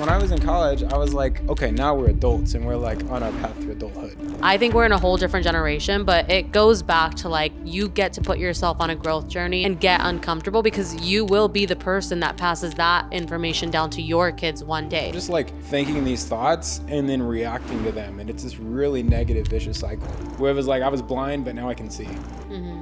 when I was in college, I was like, okay, now we're adults and we're like on our path to adulthood. I think we're in a whole different generation, but it goes back to like, you get to put yourself on a growth journey and get uncomfortable because you will be the person that passes that information down to your kids one day. Just like thinking these thoughts and then reacting to them. And it's this really negative, vicious cycle where it was like, I was blind, but now I can see.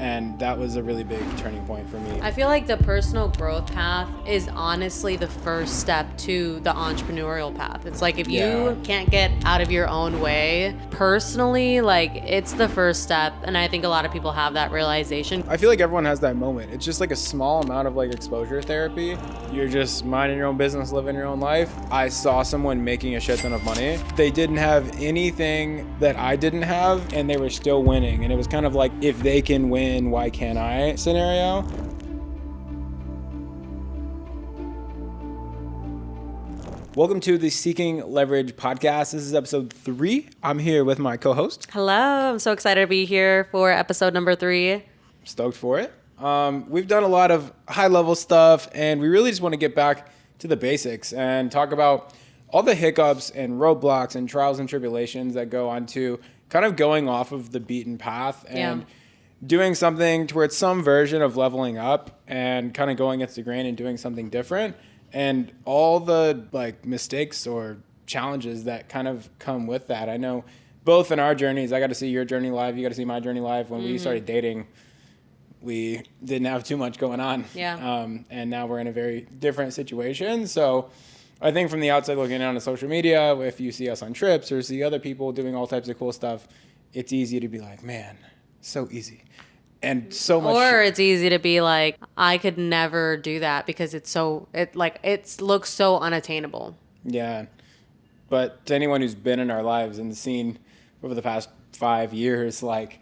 And that was a really big turning point for me. I feel like the personal growth path is honestly the first step to the entrepreneurial path. It's like if you can't get out of your own way personally, like it's the first step. And I think a lot of people have that realization. I feel like everyone has that moment. It's just like a small amount of like exposure therapy. You're just minding your own business, living your own life. I saw someone making a shit ton of money. They didn't have anything that I didn't have and they were still winning. And it was kind of like, if they can win, why can't I scenario. Welcome to the Seeking Leverage podcast. This is episode 3. I'm here with my co-host. Hello, I'm so excited to be here for episode number 3. Stoked for it. We've done a lot of high-level stuff, and we really just want to get back to the basics and talk about all the hiccups and roadblocks and trials and tribulations that go on to kind of going off of the beaten path and doing something towards some version of leveling up and kind of going against the grain and doing something different. And all the like mistakes or challenges that kind of come with that. I know both in our journeys, I got to see your journey live. You got to see my journey live. When we started dating, we didn't have too much going on. And now we're in a very different situation. So I think from the outside looking in on social media, if you see us on trips or see other people doing all types of cool stuff, it's easy to be like, man, so easy. And so much. Or it's easy to be like, I could never do that because it looks so unattainable. Yeah. But to anyone who's been in our lives and seen over the past 5 years, like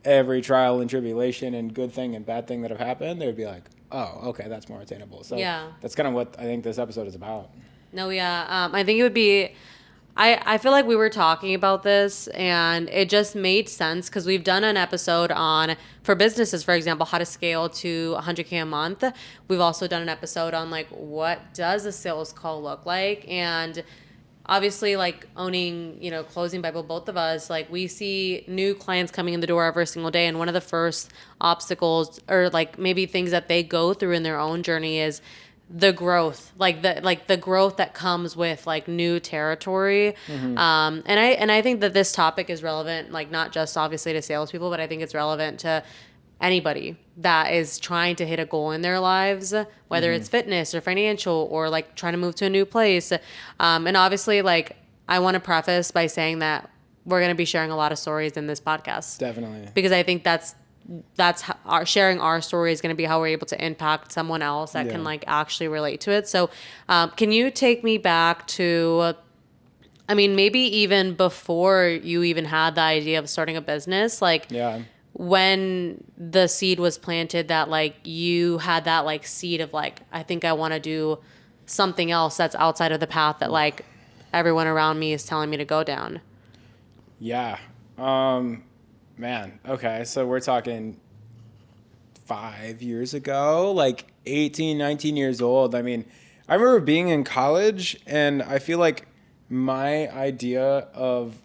every trial and tribulation and good thing and bad thing that have happened, they would be like, oh, okay, that's more attainable. So that's kind of what I think this episode is about. No, yeah. I think it would be... I feel like we were talking about this and it just made sense because we've done an episode on, for businesses, for example, how to scale to 100K a month. We've also done an episode on like, what does a sales call look like? And obviously like owning, Closing Bible, both of us, like we see new clients coming in the door every single day. And one of the first obstacles or like maybe things that they go through in their own journey is the growth, the growth that comes with like new territory. And I think that this topic is relevant, like not just obviously to salespeople, but I think it's relevant to anybody that is trying to hit a goal in their lives, whether it's fitness or financial or like trying to move to a new place. And obviously like I want to preface by saying that we're going to be sharing a lot of stories in this podcast. Definitely. Because I think that's how sharing our story is going to be how we're able to impact someone else that can like actually relate to it. So can you take me back to, maybe even before you even had the idea of starting a business, like when the seed was planted that like you had that like seed of like, I think I want to do something else that's outside of the path that like everyone around me is telling me to go down. Yeah. Man, okay, so we're talking 5 years ago, like 18, 19 years old. I remember being in college, and I feel like my idea of...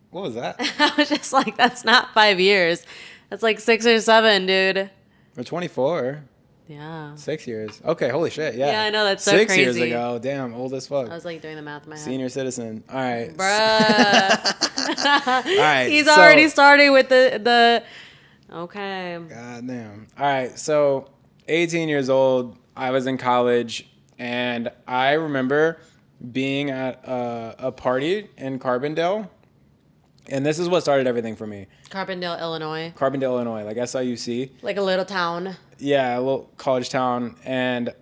What was that? I was just like, that's not 5 years. That's like 6 or 7, dude. We're 24. Yeah. 6 years. Okay, holy shit, yeah. Yeah, I know, that's so 6 crazy. 6 years ago, damn, old as fuck. I was like doing the math in my head. Senior citizen. All right. Bruh. All right. He's already starting with the okay. God damn. All right, so 18 years old, I was in college, and I remember being at a party in Carbondale, and this is what started everything for me. Carbondale, Illinois, like SIUC. like a little town. Yeah, a little college town, and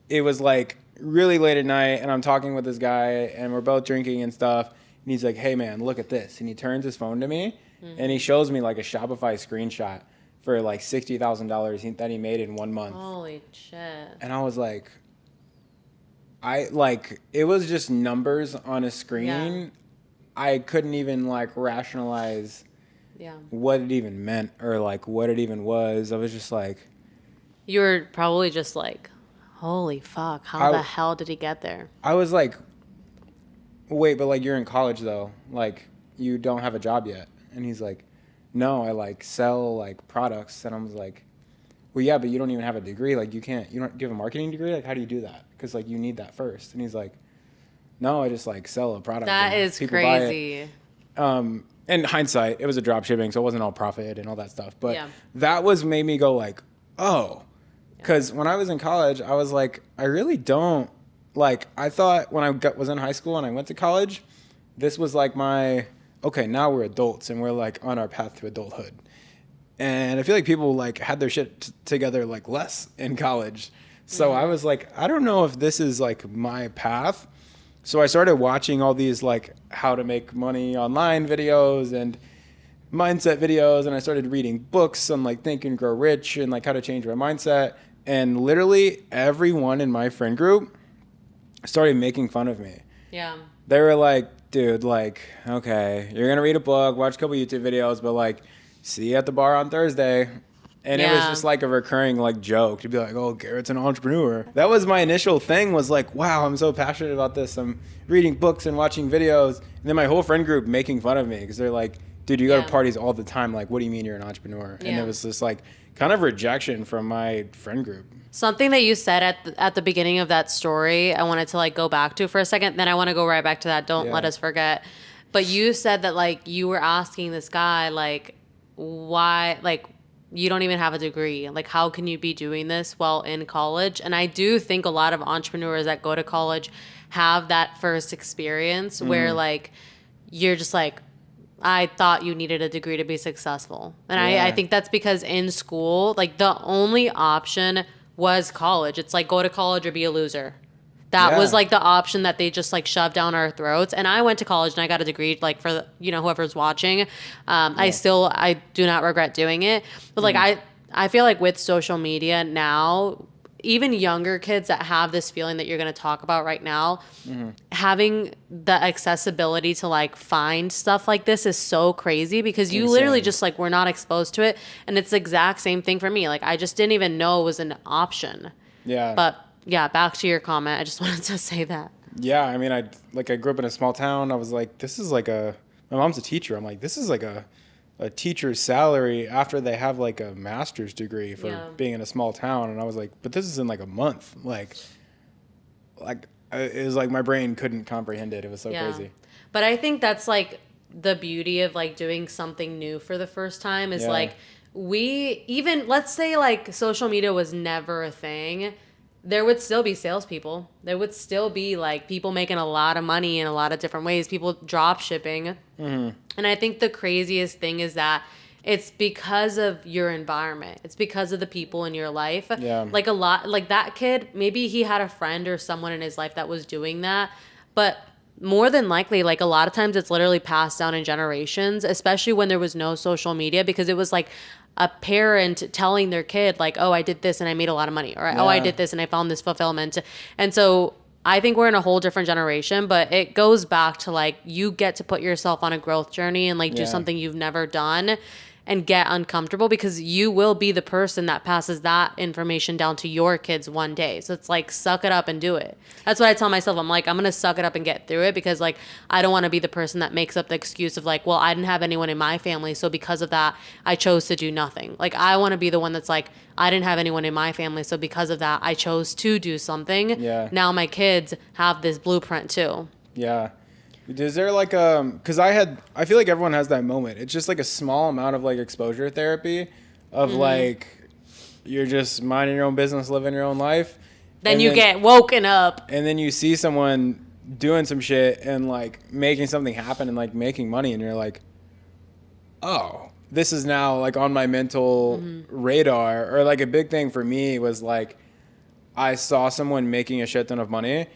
it was like really late at night, and I'm talking with this guy, and we're both drinking and stuff, and he's like, hey man, look at this, and he turns his phone to me, and he shows me like a Shopify screenshot for like $60,000 that he made in 1 month. Holy shit. And I was like, it was just numbers on a screen. Yeah. I couldn't even like rationalize what it even meant or like what it even was. I was just like... You were probably just like, holy fuck, how the hell did he get there? I was like, wait, but like you're in college though, like you don't have a job yet. And he's like, no, I like sell like products. And I was like, well, yeah, but you don't even have a degree. Like you don't give a marketing degree. Like how do you do that? Because like you need that first. And he's like, no, I just like sell a product. That is crazy. In hindsight, it was a drop shipping, so it wasn't all profit and all that stuff. But that made me go like, oh, because when I was in college, I was like, I really don't like. I thought when I was in high school and I went to college, this was like okay, now we're adults and we're like on our path to adulthood. And I feel like people like had their shit together like less in college. So I was like, I don't know if this is like my path. So I started watching all these like how to make money online videos and mindset videos. And I started reading books on like Think and Grow Rich and like how to change my mindset. And literally everyone in my friend group started making fun of me. Yeah. They were like, dude, like, okay, you're going to read a book, watch a couple YouTube videos, but like, see you at the bar on Thursday. And it was just like a recurring like joke to be like, oh, Garrett's an entrepreneur. That was my initial thing, was like, wow, I'm so passionate about this. I'm reading books and watching videos. And then my whole friend group making fun of me because they're like, dude, you go to parties all the time. Like, what do you mean you're an entrepreneur? And it was this like kind of rejection from my friend group. Something that you said at the beginning of that story, I wanted to like go back to for a second. Then I want to go right back to that. Don't let us forget. But you said that like you were asking this guy like, why, like, you don't even have a degree. Like, how can you be doing this while in college? And I do think a lot of entrepreneurs that go to college have that first experience where, like, you're just like, I thought you needed a degree to be successful. And I think that's because in school, like, the only option was college. It's like, go to college or be a loser. That was like the option that they just like shoved down our throats. And I went to college and I got a degree, like for, whoever's watching. I do not regret doing it. But like, I feel like with social media now, even younger kids that have this feeling that you're going to talk about right now, having the accessibility to like find stuff like this is so crazy because you literally just like, were not exposed to it. And it's the exact same thing for me. Like, I just didn't even know it was an option. Yeah. But yeah, back to your comment. I just wanted to say that. Yeah, I mean, I grew up in a small town. I was like, this is like my mom's a teacher. I'm like, this is like a teacher's salary after they have like a master's degree for being in a small town. And I was like, but this is in like a month. Like it was like my brain couldn't comprehend it. It was so crazy. But I think that's like the beauty of like doing something new for the first time is like let's say like social media was never a thing. There would still be salespeople. There would still be like people making a lot of money in a lot of different ways. People drop shipping. And I think the craziest thing is that it's because of your environment. It's because of the people in your life. Yeah. Like a lot, like that kid, maybe he had a friend or someone in his life that was doing that. But more than likely, like a lot of times it's literally passed down in generations, especially when there was no social media, because it was like a parent telling their kid like, oh, I did this and I made a lot of money, or oh, I did this and I found this fulfillment. And so I think we're in a whole different generation, but it goes back to like, you get to put yourself on a growth journey and like do something you've never done and get uncomfortable, because you will be the person that passes that information down to your kids one day. So it's like, suck it up and do it. That's what I tell myself. I'm like, I'm going to suck it up and get through it, because like, I don't want to be the person that makes up the excuse of like, well, I didn't have anyone in my family, so because of that, I chose to do nothing. Like, I want to be the one that's like, I didn't have anyone in my family, so because of that, I chose to do something. Yeah. Now my kids have this blueprint too. Yeah. Is there like because I feel like everyone has that moment. It's just like a small amount of like exposure therapy of like, you're just minding your own business, living your own life. Then you get woken up. And then you see someone doing some shit and like making something happen and like making money, and you're like, oh, this is now like on my mental radar. Or like a big thing for me was like, I saw someone making a shit ton of money,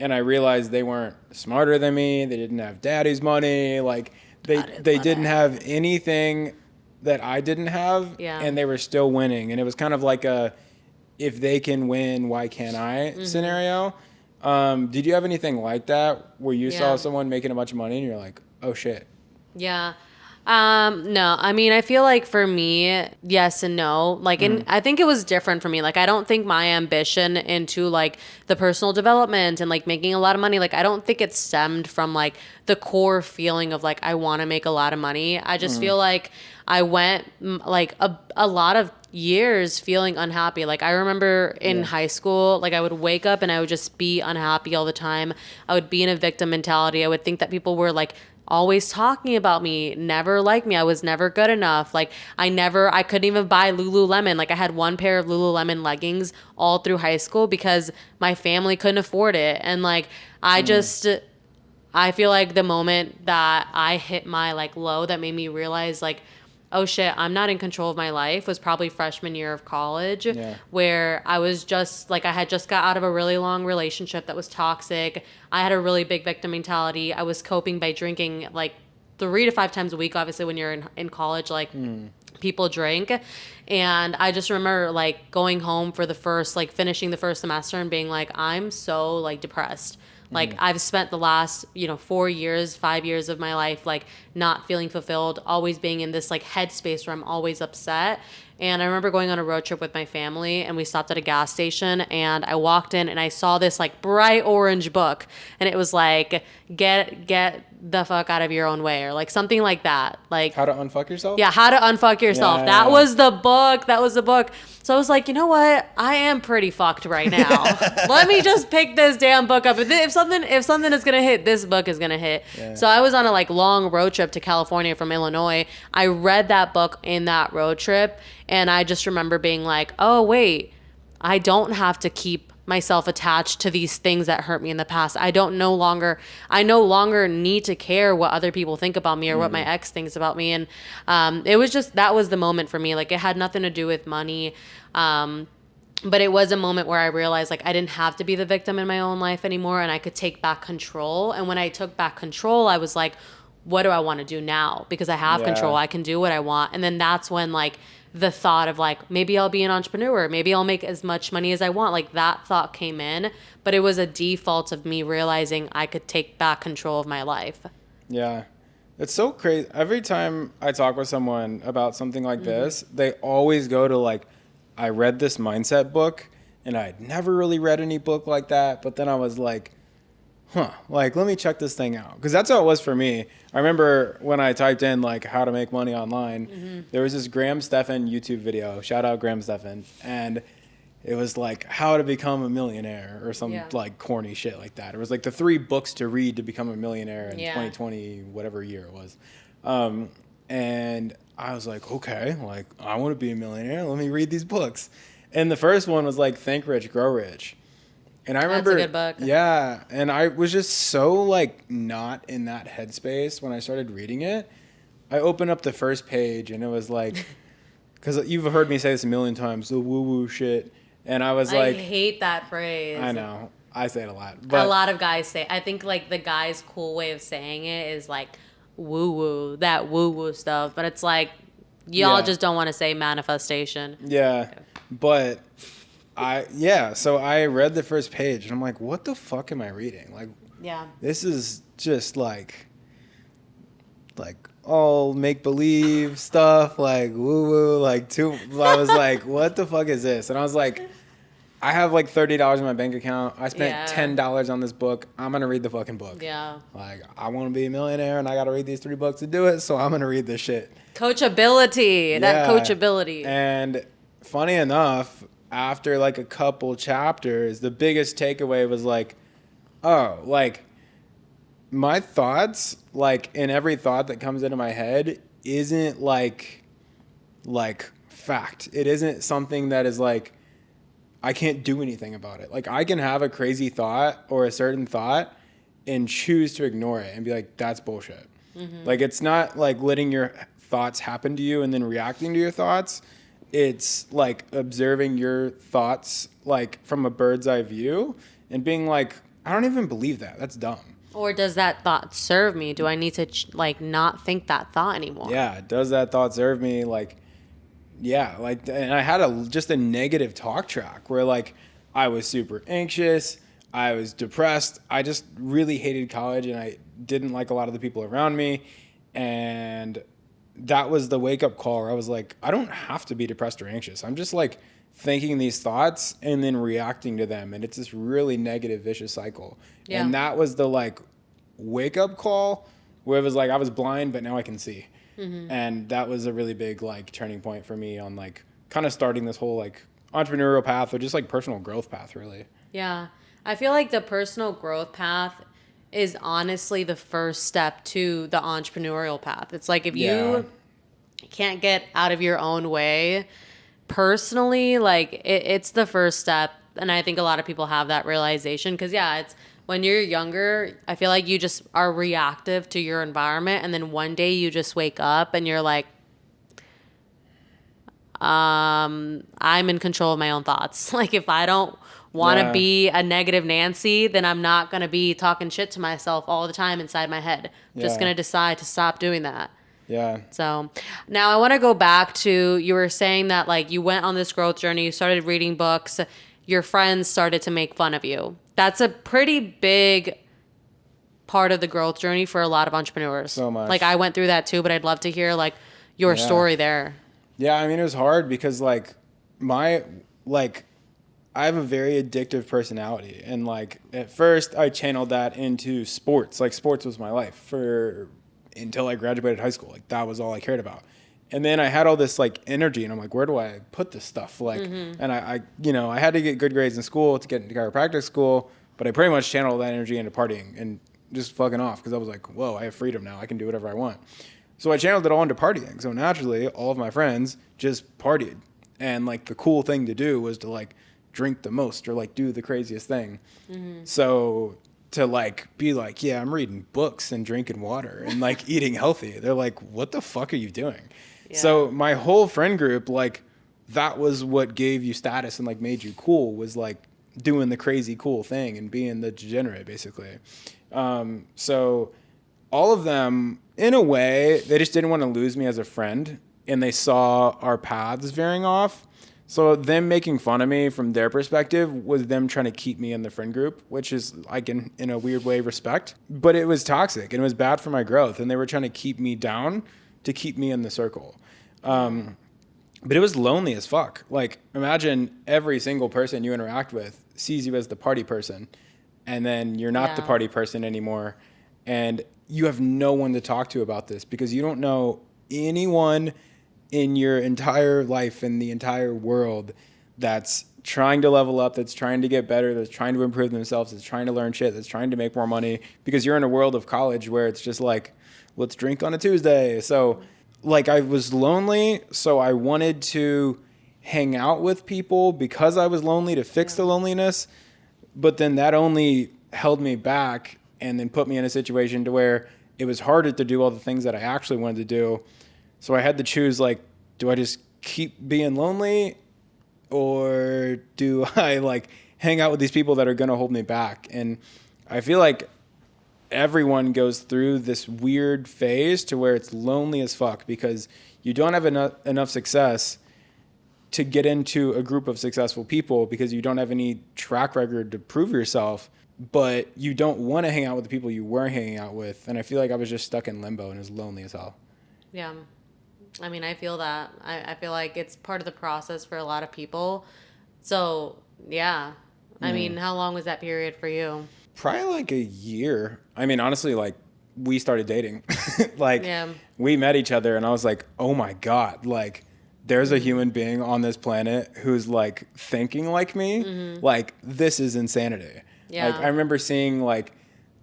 and I realized they weren't smarter than me. They didn't have daddy's money. Like they didn't have anything that I didn't have, and they were still winning. And it was kind of like a, if they can win, why can't I scenario. Did you have anything like that where you saw someone making a bunch of money and you're like, oh shit? Yeah. No, I mean, I feel like for me, yes and no. Like, and I think it was different for me. Like, I don't think my ambition into like the personal development and like making a lot of money, like, I don't think it stemmed from like the core feeling of like, I want to make a lot of money. I just feel like I went like a lot of years feeling unhappy. Like, I remember in high school, like, I would wake up and I would just be unhappy all the time. I would be in a victim mentality. I would think that people were like, always talking about me, never liked me. I was never good enough. Like I couldn't even buy Lululemon. Like I had one pair of Lululemon leggings all through high school because my family couldn't afford it. And like, I feel like the moment that I hit my like low that made me realize like, oh shit, I'm not in control of my life was probably freshman year of college where I was just like, I had just got out of a really long relationship that was toxic. I had a really big victim mentality. I was coping by drinking like 3 to 5 times a week. Obviously when you're in college, like people drink. And I just remember like going home for the first, like finishing the first semester and being like, I'm so like depressed. Like I've spent the last, 4 years, 5 years of my life, like not feeling fulfilled, always being in this like headspace where I'm always upset. And I remember going on a road trip with my family and we stopped at a gas station and I walked in and I saw this like bright orange book and it was like, get the fuck out of your own way or like something like that. Like How to unfuck yourself? yeah, How to Unfuck Yourself. Yeah. That was the book. That was the book. So I was like, you know what? I am pretty fucked right now. Let me just pick this damn book up. If something is gonna hit, this book is gonna hit. Yeah. So I was on a like long road trip to California from Illinois. I read that book in that road trip, and I just remember being like, oh wait, I don't have to keep myself attached to these things that hurt me in the past. I no longer need to care what other people think about me or what my ex thinks about me. And it was just, that was the moment for me. Like it had nothing to do with money. But it was a moment where I realized like I didn't have to be the victim in my own life anymore and I could take back control. And when I took back control, I was like, what do I want to do now? Because I have control. I can do what I want. And then that's when like the thought of like, maybe I'll be an entrepreneur. Maybe I'll make as much money as I want. Like that thought came in, but it was a default of me realizing I could take back control of my life. Yeah. It's so crazy. Every time I talk with someone about something like this, they always go to like, I read this mindset book and I'd never really read any book like that. But then I was like, like, let me check this thing out. Because that's how it was for me. I remember when I typed in, like, how to make money online, there was this Graham Stephan YouTube video. Shout out Graham Stephan. And it was, like, how to become a millionaire or some, like, corny shit like that. It was, like, the 3 books to read to become a millionaire in 2020, whatever year it was. And I was like, okay, like, I want to be a millionaire. Let me read these books. And the first one was, like, Think Rich, Grow Rich. And I remember, that's a good book. Yeah, and I was just so like not in that headspace when I started reading it. I opened up the first page and it was like, because you've heard me say this a million times, the woo-woo shit, and I was like, I hate that phrase. I know, I say it a lot, but a lot of guys say. I think like the guy's cool way of saying it is like woo-woo, that woo-woo stuff, but it's like y'all just don't want to say manifestation. Yeah, okay. But. So I read the first page and I'm like, what the fuck am I reading? Like, this is just like all make believe stuff, like woo woo, like I was like, what the fuck is this? And I was like, I have like $30 in my bank account. I spent $10 on this book. I'm gonna read the fucking book. Yeah. Like I want to be a millionaire and I got to read these 3 books to do it. So I'm gonna read this shit. Coachability. That coachability. And funny enough, after like a couple chapters, the biggest takeaway was like, oh, like my thoughts, like in every thought that comes into my head isn't like fact. It isn't something that is like, I can't do anything about it. Like I can have a crazy thought or a certain thought and choose to ignore it and be like, that's bullshit. Like it's not like letting your thoughts happen to you and then reacting to your thoughts. It's like observing your thoughts like from a bird's eye view and being like, I don't even believe that. That's dumb. Or does that thought serve me? Do I need to like not think that thought anymore? Yeah. Does that thought serve me? Like, yeah. Like, and I had just a negative talk track where like I was super anxious. I was depressed. I just really hated college and I didn't like a lot of the people around me. And that was the wake up call where I was like, I don't have to be depressed or anxious. I'm just like thinking these thoughts and then reacting to them. And it's this really negative, vicious cycle. Yeah. And that was the like wake up call where it was like, I was blind, but now I can see. And that was a really big like turning point for me on like kind of starting this whole like entrepreneurial path or just like personal growth path, really. Yeah. I feel like the personal growth path is honestly the first step to the entrepreneurial path. It's like if you can't get out of your own way personally, like it's the first step. And I think a lot of people have that realization because, it's when you're younger, I feel like you just are reactive to your environment. And then one day you just wake up and you're like, I'm in control of my own thoughts. Like if I don't want to be a negative Nancy, then I'm not going to be talking shit to myself all the time inside my head. I'm just going to decide to stop doing that. Yeah. So now I want to go back to, you were saying that like you went on this growth journey, you started reading books, your friends started to make fun of you. That's a pretty big part of the growth journey for a lot of entrepreneurs. So much. Like I went through that too, but I'd love to hear like your story there. Yeah, I mean, it was hard because like I have a very addictive personality, and like at first I channeled that into sports. Like sports was my life until I graduated high school. Like that was all I cared about. And then I had all this like energy, and I'm like, where do I put this stuff? Like, and I had to get good grades in school to get into chiropractic school, but I pretty much channeled that energy into partying and just fucking off because I was like, whoa, I have freedom now. I can do whatever I want. So I channeled it all into partying. So naturally, all of my friends just partied. And like the cool thing to do was to like drink the most or like do the craziest thing. So to like be like, yeah, I'm reading books and drinking water and like eating healthy. They're like, what the fuck are you doing? Yeah. So my whole friend group, like that was what gave you status and like made you cool, was like doing the crazy cool thing and being the degenerate basically. So all of them, in a way, they just didn't want to lose me as a friend, and they saw our paths veering off. So them making fun of me from their perspective was them trying to keep me in the friend group, which is I can, in a weird way, respect. But it was toxic, and it was bad for my growth, and they were trying to keep me down to keep me in the circle. But it was lonely as fuck. Like, imagine every single person you interact with sees you as the party person, and then you're not the party person anymore, and you have no one to talk to about this because you don't know anyone in your entire life, in the entire world, that's trying to level up, that's trying to get better, that's trying to improve themselves, that's trying to learn shit, that's trying to make more money, because you're in a world of college where it's just like, let's drink on a Tuesday. So like I was lonely, so I wanted to hang out with people because I was lonely to fix the loneliness, but then that only held me back and then put me in a situation to where it was harder to do all the things that I actually wanted to do. So I had to choose, like, do I just keep being lonely, or do I like hang out with these people that are going to hold me back? And I feel like everyone goes through this weird phase to where it's lonely as fuck because you don't have enough success to get into a group of successful people because you don't have any track record to prove yourself, but you don't want to hang out with the people you were hanging out with. And I feel like I was just stuck in limbo and it was lonely as hell. Yeah. I mean, I feel that. I feel like it's part of the process for a lot of people. So, yeah. I mean, how long was that period for you? Probably like a year. I mean, honestly, like we started dating. Like we met each other and I was like, oh my God, like there's a human being on this planet who's like thinking like me. Like this is insanity. Yeah. Like I remember seeing like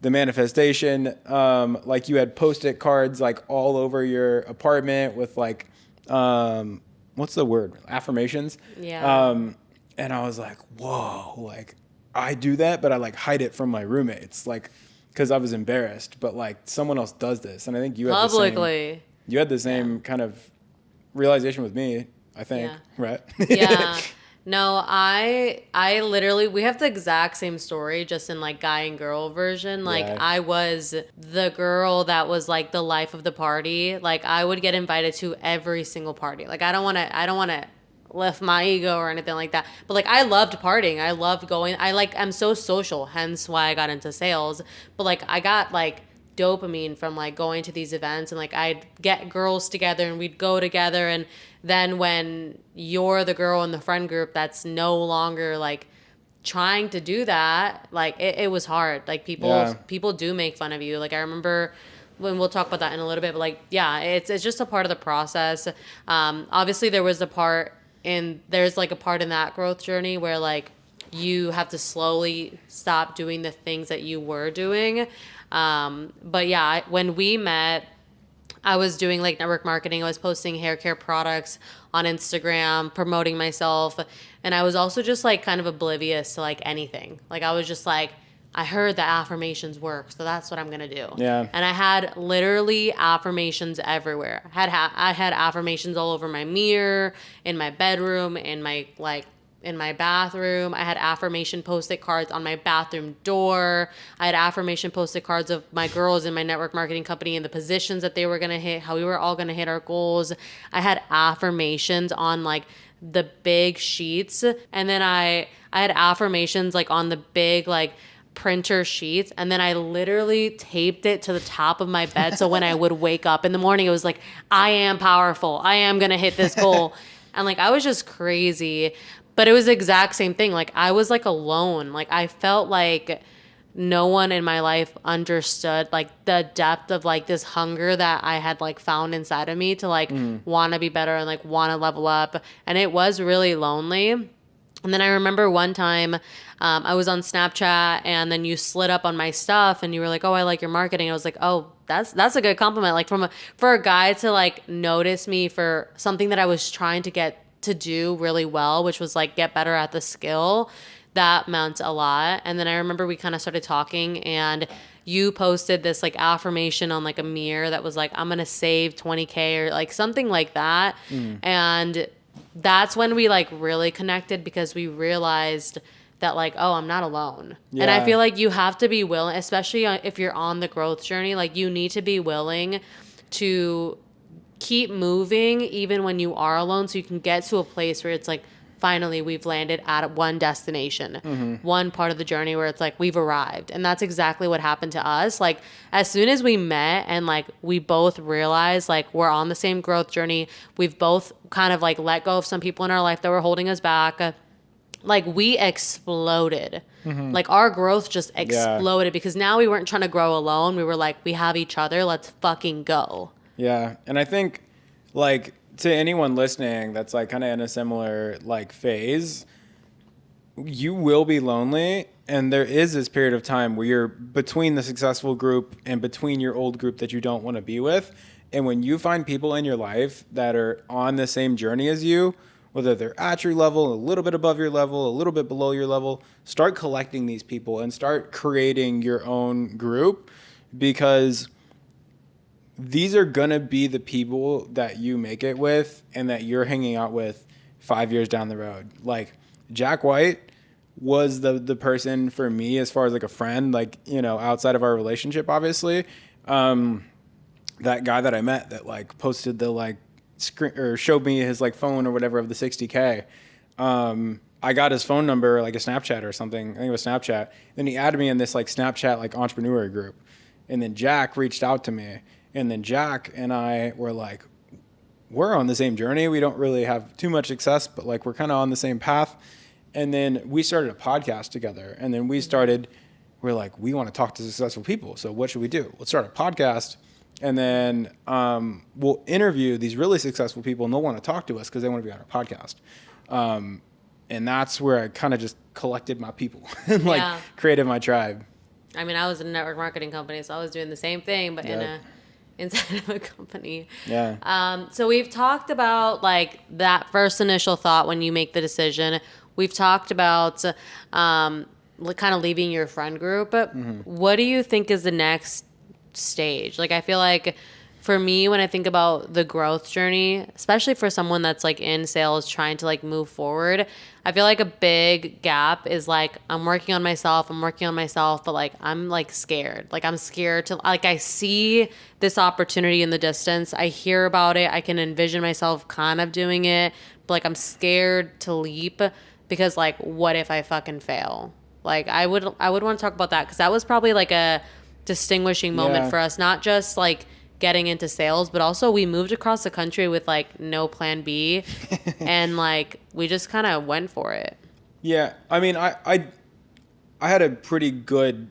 the manifestation, like you had Post-it cards like all over your apartment with like, what's the word? Affirmations. Yeah. And I was like, whoa, like I do that, but I like hide it from my roommates, like, cause I was embarrassed, but like someone else does this. And I think you had the same kind of realization with me, I think, right? Yeah. No, I literally, we have the exact same story, just in like guy and girl version. Like I was the girl that was like the life of the party. Like I would get invited to every single party. Like I don't want to lift my ego or anything like that. But like I loved partying. I loved going. I'm so social, hence why I got into sales. But like I got like dopamine from like going to these events, and like I'd get girls together and we'd go together, and then when you're the girl in the friend group that's no longer like trying to do that, like it was hard. Like people do make fun of you. Like I remember when, we'll talk about that in a little bit, but like it's just a part of the process. Obviously there's like a part in that growth journey where like you have to slowly stop doing the things that you were doing. But yeah, when we met, I was doing like network marketing. I was posting hair care products on Instagram, promoting myself. And I was also just like kind of oblivious to like anything. Like I was just like, I heard that affirmations work, so that's what I'm going to do. Yeah. And I had literally affirmations everywhere. I had affirmations all over my mirror, in my bedroom, in my bathroom. I had affirmation post-it cards on my bathroom door. I had affirmation post-it cards of my girls in my network marketing company and the positions that they were going to hit, how we were all going to hit our goals. I had affirmations on like the big sheets. And then I had affirmations like on the big like printer sheets, and then I literally taped it to the top of my bed, so when I would wake up in the morning, it was like, I am powerful, I am gonna hit this goal. And like I was just crazy, but it was the exact same thing. Like I was like alone. Like I felt like no one in my life understood like the depth of like this hunger that I had like found inside of me to like want to be better and like want to level up. And it was really lonely. And then I remember one time I was on Snapchat, and then you slid up on my stuff and you were like, oh, I like your marketing. I was like, oh, that's a good compliment. Like for a guy to like notice me for something that I was trying to get to do really well, which was like get better at the skill, that meant a lot. And then I remember we kind of started talking, and you posted this like affirmation on like a mirror that was like, I'm going to save 20K or like something like that. And that's when we like really connected, because we realized that like, oh, I'm not alone. Yeah. And I feel like you have to be willing, especially if you're on the growth journey, like you need to be willing to keep moving even when you are alone, so you can get to a place where it's like, finally we've landed at one destination, one part of the journey where it's like we've arrived. And that's exactly what happened to us. Like as soon as we met and like we both realized like we're on the same growth journey, we've both kind of like let go of some people in our life that were holding us back, like we exploded. Like our growth just exploded, because now we weren't trying to grow alone. We were like, we have each other, let's fucking go. Yeah. And I think like to anyone listening that's like kind of in a similar like phase, you will be lonely, and there is this period of time where you're between the successful group and between your old group that you don't want to be with. And when you find people in your life that are on the same journey as you, whether they're at your level, a little bit above your level, a little bit below your level, start collecting these people and start creating your own group, because these are going to be the people that you make it with and that you're hanging out with 5 years down the road. Like Jack White was the person for me as far as like a friend, like, you know, outside of our relationship, obviously. That guy that I met that like posted the like screen or showed me his like phone or whatever of the 60K. I got his phone number, like a Snapchat or something. I think it was Snapchat. Then he added me in this like Snapchat like entrepreneur group. And then Jack reached out to me. And then Jack and I were like, we're on the same journey. We don't really have too much success, but like we're kind of on the same path. And then we started a podcast together. And then we're like, we want to talk to successful people. So what should we do? Let's start a podcast. And then we'll interview these really successful people, and they'll want to talk to us because they want to be on our podcast. And that's where I kind of just collected my people and like created my tribe. I mean, I was in a network marketing company, so I was doing the same thing, but inside of a company. Yeah. So we've talked about like that first initial thought when you make the decision. We've talked about kind of leaving your friend group. What do you think is the next stage? Like, I feel like for me, when I think about the growth journey, especially for someone that's like in sales trying to like move forward, I feel like a big gap is like, I'm working on myself, but like, I'm like scared. Like I'm scared to, like, I see this opportunity in the distance. I hear about it. I can envision myself kind of doing it, but like, I'm scared to leap because like, what if I fucking fail? Like I would want to talk about that, because that was probably like a distinguishing moment Yeah. for us, not just like getting into sales, but also we moved across the country with like no plan B and like we just kind of went for it. Yeah, I mean, I had a pretty good,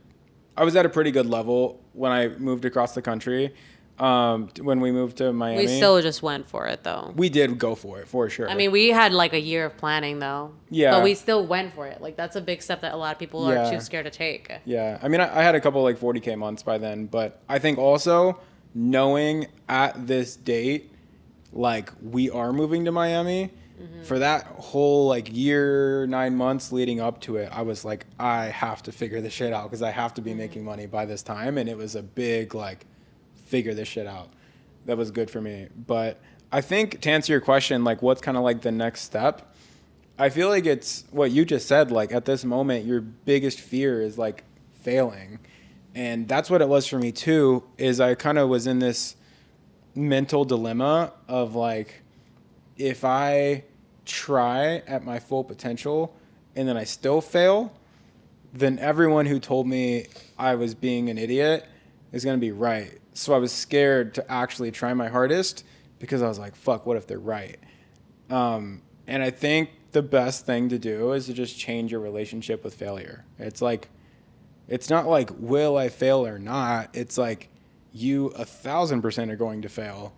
I was at a pretty good level when I moved across the country. When we moved to Miami, We still just went for it though. we did go for it for sure. I mean, we had like a year of planning though. Yeah. But we still went for it. Like that's a big step that a lot of people Yeah. are too scared to take. Yeah, I mean, I had a couple like 40K months by then, but I think also knowing at this date, like we are moving to Miami, for that whole like year, 9 months leading up to it, I was like, I have to figure this shit out because I have to be making money by this time, and it was a big like figure this shit out. That was good for me. But I think to answer your question, like what's kind of like the next step, I feel like it's what you just said. Like at this moment, your biggest fear is like failing. And that's what it was for me too, is I kind of was in this mental dilemma of like, if I try at my full potential and then I still fail, then everyone who told me I was being an idiot is going to be right. So I was scared to actually try my hardest because I was like, fuck, what if they're right? And I think the best thing to do is to just change your relationship with failure. It's like, it's not like, will I fail or not? It's like, you 1,000% are going to fail.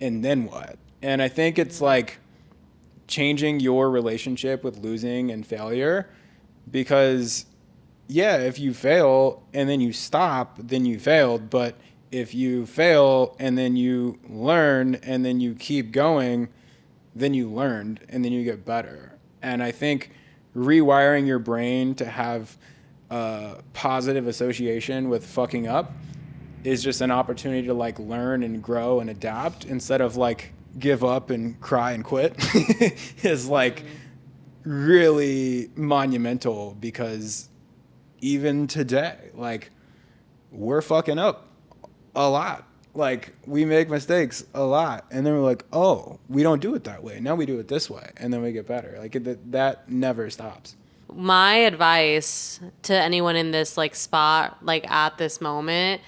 And then what? And I think it's like changing your relationship with losing and failure, because yeah, if you fail and then you stop, then you failed. But if you fail and then you learn and then you keep going, then you learned and then you get better. And I think rewiring your brain to have a positive association with fucking up is just an opportunity to like learn and grow and adapt instead of like give up and cry and quit is like really monumental, because even today, like we're fucking up a lot. Like we make mistakes a lot, and then we're like, oh, we don't do it that way. Now we do it this way, and then we get better. Like that never stops. My advice to anyone in this like spot, like at this moment,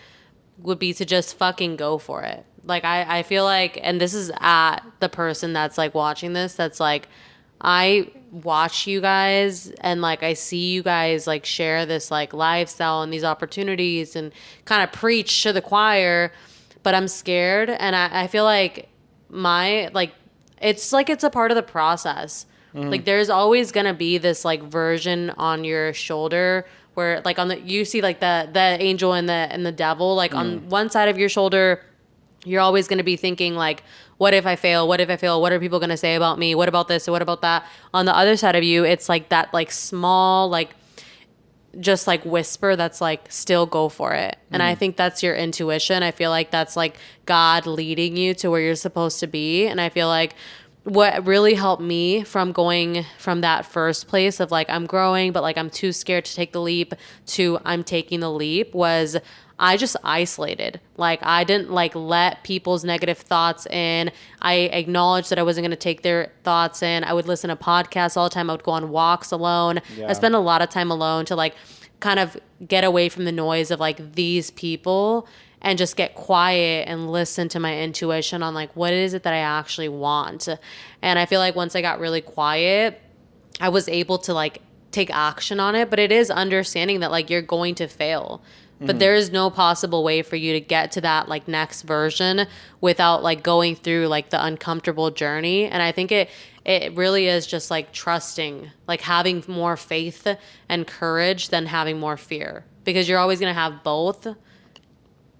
would be to just fucking go for it. Like I feel like, and this is at the person that's like watching this, that's like, I watch you guys and like I see you guys like share this like lifestyle and these opportunities and kind of preach to the choir, but I'm scared, and I feel like it's a part of the process. Like there's always gonna be this like version on your shoulder where like you see like the angel and the devil, like on one side of your shoulder, you're always gonna be thinking like, what if I fail? What if I fail? What are people gonna say about me? What about this? What about that? On the other side of you, it's like that like small like just like whisper that's like, still go for it. And I think that's your intuition. I feel like that's like God leading you to where you're supposed to be. And I feel like what really helped me from going from that first place of like, I'm growing, but like I'm too scared to take the leap, to I'm taking the leap, was I just isolated. Like I didn't like let people's negative thoughts in. I acknowledged that I wasn't going to take their thoughts in. I would listen to podcasts all the time. I would go on walks alone. Yeah. I spent a lot of time alone to like kind of get away from the noise of like these people and just get quiet and listen to my intuition on like, what is it that I actually want? And I feel like once I got really quiet, I was able to like take action on it. But it is understanding that like you're going to fail. But there is no possible way for you to get to that like next version without like going through like the uncomfortable journey. And I think it really is just like trusting, like having more faith and courage than having more fear, because you're always going to have both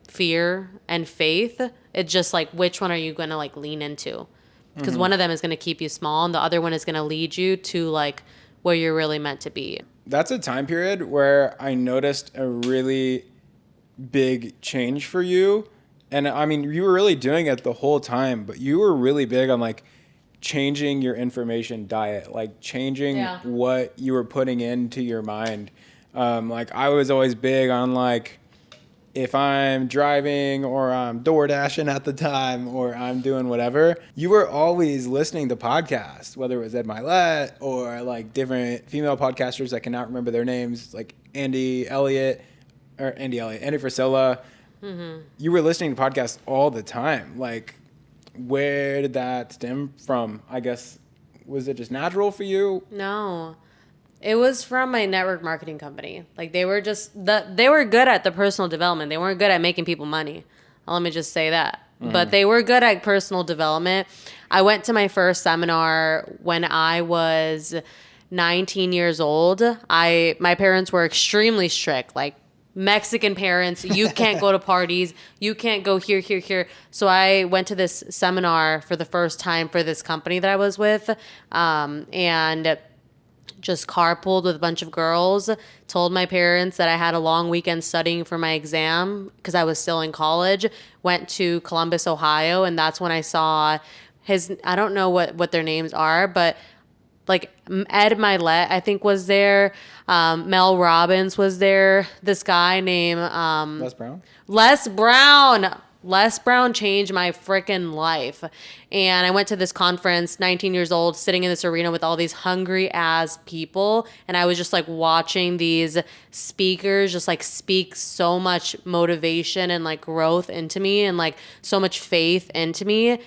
fear and faith. It's just like, which one are you going to like lean into? Because one of them is going to keep you small and the other one is going to lead you to like where you're really meant to be. That's a time period where I noticed a really big change for you. And I mean, you were really doing it the whole time, but you were really big on like changing your information diet, like changing what you were putting into your mind. Like I was always big on like, if I'm driving or I'm door dashing at the time or I'm doing whatever, you were always listening to podcasts, whether it was Ed Milet or like different female podcasters. I cannot remember their names, like Andy Elliott Andy Frisella. You were listening to podcasts all the time. Like, where did that stem from? I guess, was it just natural for you? No. It was from my network marketing company. Like they were they were good at the personal development. They weren't good at making people money. Let me just say that. But they were good at personal development. I went to my first seminar when I was 19 years old. My parents were extremely strict, like Mexican parents. You can't go to parties. You can't go here. So I went to this seminar for the first time for this company that I was with, and just carpooled with a bunch of girls, told my parents that I had a long weekend studying for my exam because I was still in college, went to Columbus, Ohio, and that's when I saw I don't know what their names are, but like Ed Milet, I think, was there. Mel Robbins was there. This guy named Les Brown? Les Brown. Les Brown changed my freaking life. And I went to this conference, 19 years old, sitting in this arena with all these hungry ass people. And I was just like watching these speakers just like speak so much motivation and like growth into me and like so much faith into me.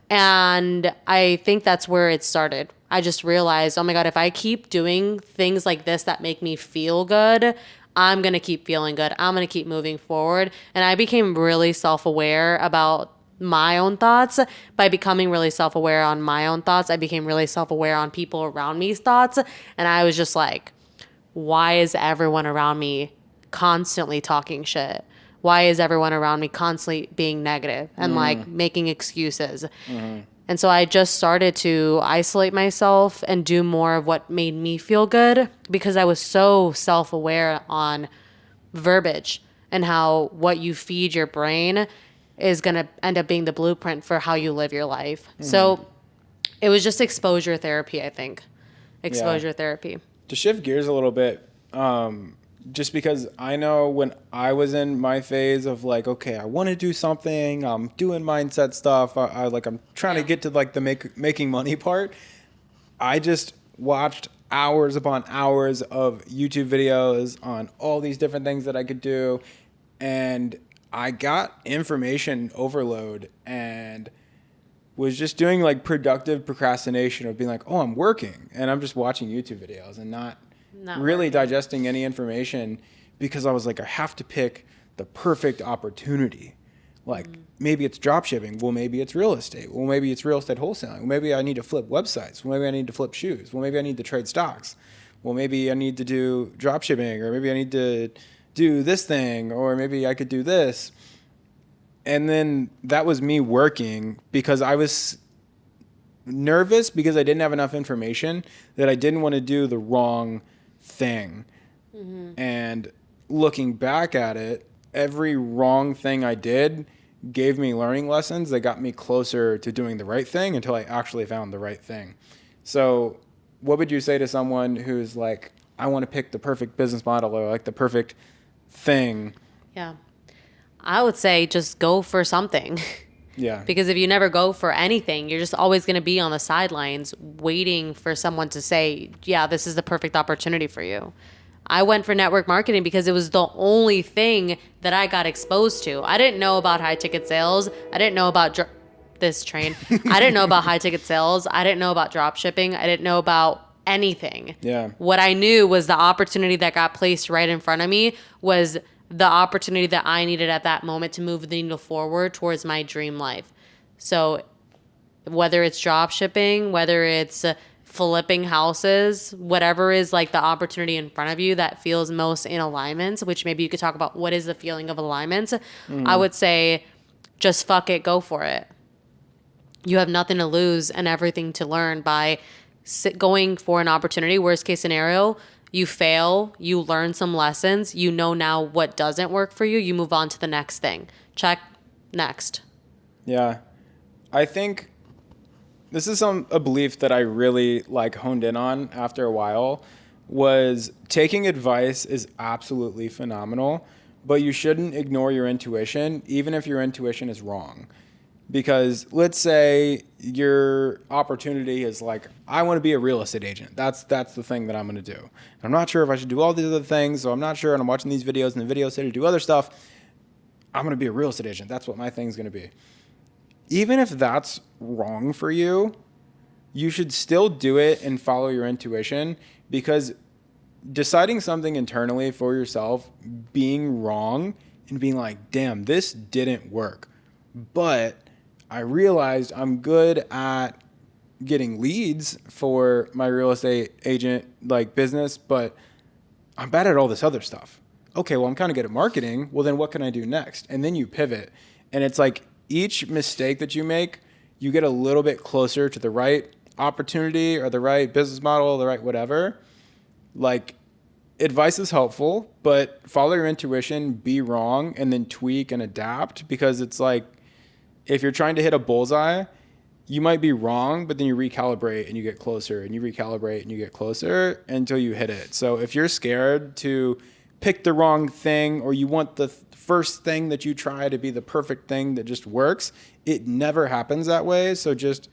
And I think that's where it started. I just realized, oh my God, if I keep doing things like this that make me feel good, I'm going to keep feeling good. I'm going to keep moving forward. And I became really self-aware about my own thoughts. By becoming really self-aware on my own thoughts, I became really self-aware on people around me's thoughts. And I was just like, why is everyone around me constantly talking shit? Why is everyone around me constantly being negative and like making excuses? And so I just started to isolate myself and do more of what made me feel good because I was so self-aware on verbiage and how what you feed your brain is going to end up being the blueprint for how you live your life. So it was just exposure therapy, I think. Exposure therapy. To shift gears a little bit, just because I know when I was in my phase of like, okay, I want to do something, I'm doing mindset stuff, I'm trying to get to like the making money part. I just watched hours upon hours of YouTube videos on all these different things that I could do, and I got information overload and was just doing like productive procrastination of being like, oh, I'm working, and I'm just watching YouTube videos and not really digesting any information because I was like, I have to pick the perfect opportunity. Like maybe it's drop shipping. Well, maybe it's real estate. Well, maybe it's real estate wholesaling. Well, maybe I need to flip websites. Well, maybe I need to flip shoes. Well, maybe I need to trade stocks. Well, maybe I need to do drop shipping, or maybe I need to do this thing, or maybe I could do this. And then that was me working because I was nervous because I didn't have enough information, that I didn't want to do the wrong thing. And looking back at it, every wrong thing I did gave me learning lessons that got me closer to doing the right thing until I actually found the right thing. So what would you say to someone who's like, I want to pick the perfect business model or like the perfect thing? Yeah. I would say just go for something. Yeah. Because if you never go for anything, you're just always going to be on the sidelines waiting for someone to say, yeah, this is the perfect opportunity for you. I went for network marketing because it was the only thing that I got exposed to. I didn't know about high ticket sales. I didn't know about this train. I didn't know about high ticket sales. I didn't know about drop shipping. I didn't know about anything. Yeah. What I knew was the opportunity that got placed right in front of me was the opportunity that I needed at that moment to move the needle forward towards my dream life. So whether it's drop shipping, whether it's flipping houses, whatever is like the opportunity in front of you that feels most in alignment, which maybe you could talk about what is the feeling of alignment. I would say just fuck it, go for it. You have nothing to lose and everything to learn by going for an opportunity. Worst case scenario, you fail, you learn some lessons, you know now what doesn't work for you, you move on to the next thing. Check, next. Yeah. I think this is a belief that I really like honed in on after a while, was taking advice is absolutely phenomenal, but you shouldn't ignore your intuition, even if your intuition is wrong. Because let's say your opportunity is like, I want to be a real estate agent. That's the thing that I'm going to do. I'm not sure if I should do all these other things, so I'm not sure, and I'm watching these videos, and the videos say to do other stuff. I'm going to be a real estate agent. That's what my thing's going to be. Even if that's wrong for you, you should still do it and follow your intuition, because deciding something internally for yourself, being wrong and being like, damn, this didn't work, but I realized I'm good at getting leads for my real estate agent like business, but I'm bad at all this other stuff. Okay, well, I'm kind of good at marketing. Well, then what can I do next? And then you pivot. And it's like each mistake that you make, you get a little bit closer to the right opportunity or the right business model, the right whatever. Like, advice is helpful, but follow your intuition, be wrong, and then tweak and adapt, because it's like, if you're trying to hit a bullseye, you might be wrong, but then you recalibrate and you get closer, and you recalibrate and you get closer until you hit it. So if you're scared to pick the wrong thing, or you want the first thing that you try to be the perfect thing that just works, it never happens that way. So just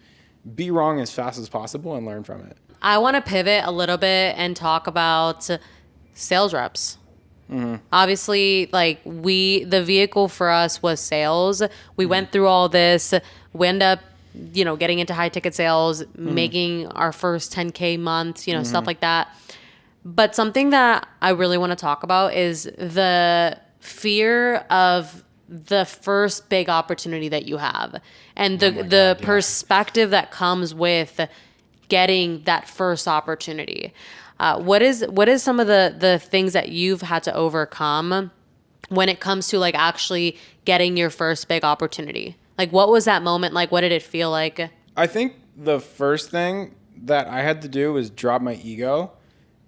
be wrong as fast as possible and learn from it. I want to pivot a little bit and talk about sales reps. Mm-hmm. Obviously, like the vehicle for us was sales. We went through all this. We end up, getting into high ticket sales, making our first 10K month, stuff like that. But something that I really want to talk about is the fear of the first big opportunity that you have, and the perspective that comes with getting that first opportunity. What is some of the things that you've had to overcome when it comes to like actually getting your first big opportunity? Like, what was that moment like? What did it feel like? I think the first thing that I had to do was drop my ego.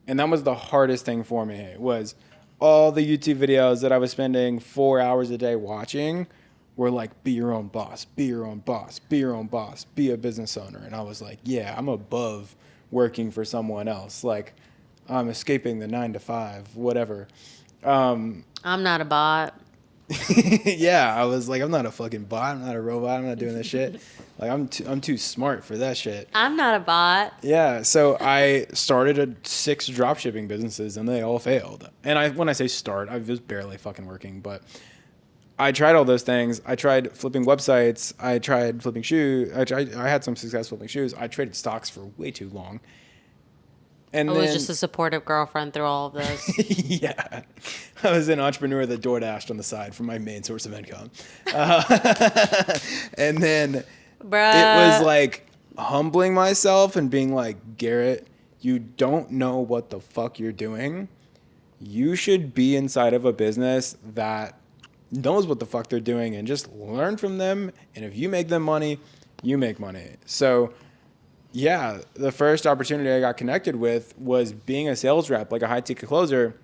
And that was the hardest thing for me. It was all the YouTube videos that I was spending 4 hours a day watching were like, be your own boss, be your own boss, be your own boss, be a business owner. And I was like, yeah, I'm above working for someone else. Like, I'm escaping the 9 to 5, whatever. I'm not a bot. Yeah, I was like, I'm not a fucking bot. I'm not a robot. I'm not doing this shit. Like, I'm too smart for that shit. I'm not a bot. Yeah, so I started 6 dropshipping businesses, and they all failed. And when I say start, I was barely fucking working, but I tried all those things. I tried flipping websites. I tried flipping shoes. I had some success flipping shoes. I traded stocks for way too long. And I was just a supportive girlfriend through all of this. Yeah. I was an entrepreneur that DoorDashed on the side for my main source of income. And then it was like humbling myself and being like, Garrett, you don't know what the fuck you're doing. You should be inside of a business that knows what the fuck they're doing, and just learn from them. And if you make them money, you make money. So yeah, the first opportunity I got connected with was being a sales rep, like a high ticket closer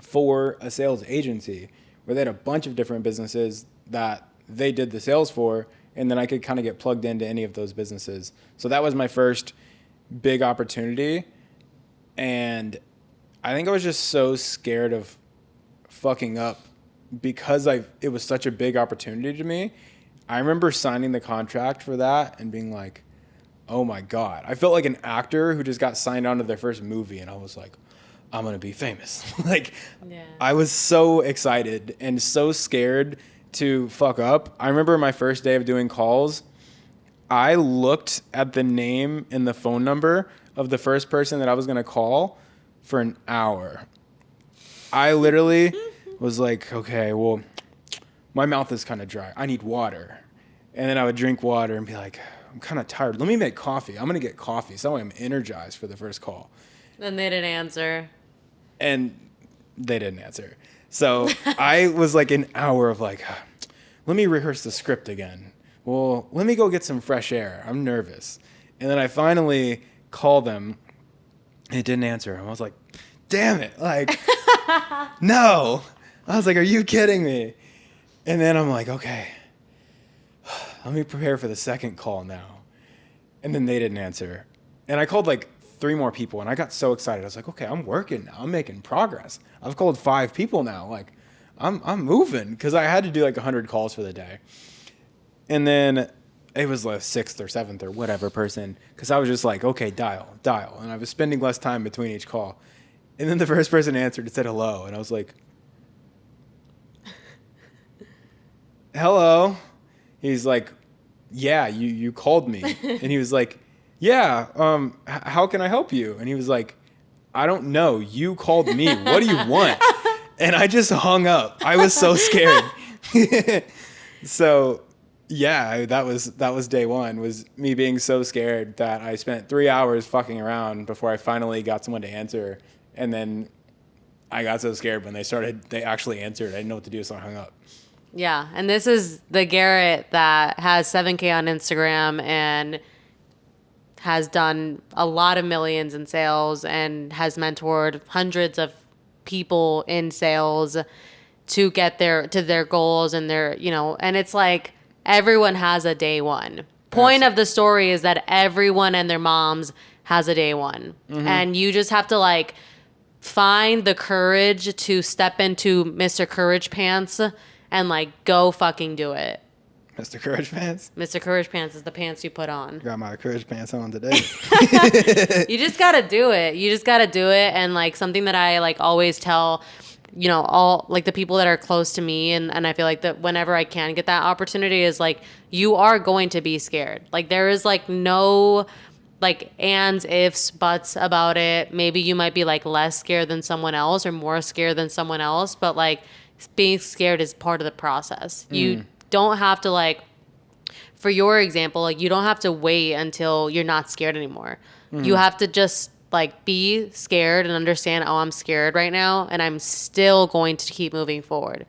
for a sales agency, where they had a bunch of different businesses that they did the sales for, and then I could kind of get plugged into any of those businesses. So that was my first big opportunity. And I think I was just so scared of fucking up because it was such a big opportunity to me. I remember signing the contract for that and being like, oh my God. I felt like an actor who just got signed on to their first movie, and I was like, I'm going to be famous. I was so excited and so scared to fuck up. I remember my first day of doing calls, I looked at the name and the phone number of the first person that I was going to call for an hour. I literally was like, okay, well, my mouth is kind of dry. I need water. And then I would drink water and be like, I'm kind of tired. Let me make coffee. I'm going to get coffee. So I'm energized for the first call. And they didn't answer. And they didn't answer. So I was like an hour of like, let me rehearse the script again. Well, let me go get some fresh air. I'm nervous. And then I finally called them, and it didn't answer. And I was like, damn it. Like, no. I was like, are you kidding me? And then I'm like, okay, let me prepare for the second call now. And then they didn't answer. And I called like 3 more people, and I got so excited. I was like, okay, I'm working now. I'm making progress. I've called 5 people now. Like, I'm moving, because I had to do like 100 calls for the day. And then it was like sixth or seventh or whatever person, because I was just like, okay, dial. And I was spending less time between each call. And then the first person answered and said hello. And I was like, hello. He's like, yeah, you called me. And he was like, yeah, how can I help you? And he was like, I don't know. You called me. What do you want? And I just hung up. I was so scared. So yeah, that was day one, was me being so scared that I spent 3 hours fucking around before I finally got someone to answer. And then I got so scared when they actually answered. I didn't know what to do, so I hung up. Yeah, and this is the Garrett that has 7K on Instagram and has done a lot of millions in sales and has mentored hundreds of people in sales to get their goals and and it's like everyone has a day one. Point of the story is that everyone and their moms has a day one. Mm-hmm. And you just have to like find the courage to step into Mr. Courage Pants and like go fucking do it. Mr. Courage Pants? Mr. Courage Pants is the pants you put on. Got my Courage Pants on today. You just got to do it. You just got to do it. And like something that I like always tell, all like the people that are close to me. And I feel like that whenever I can get that opportunity is like, you are going to be scared. Like there is like no like ands, ifs, buts about it. Maybe you might be like less scared than someone else or more scared than someone else. But like being scared is part of the process. You don't have to like, for your example, like you don't have to wait until you're not scared anymore. You have to just like be scared and understand, oh, I'm scared right now and I'm still going to keep moving forward.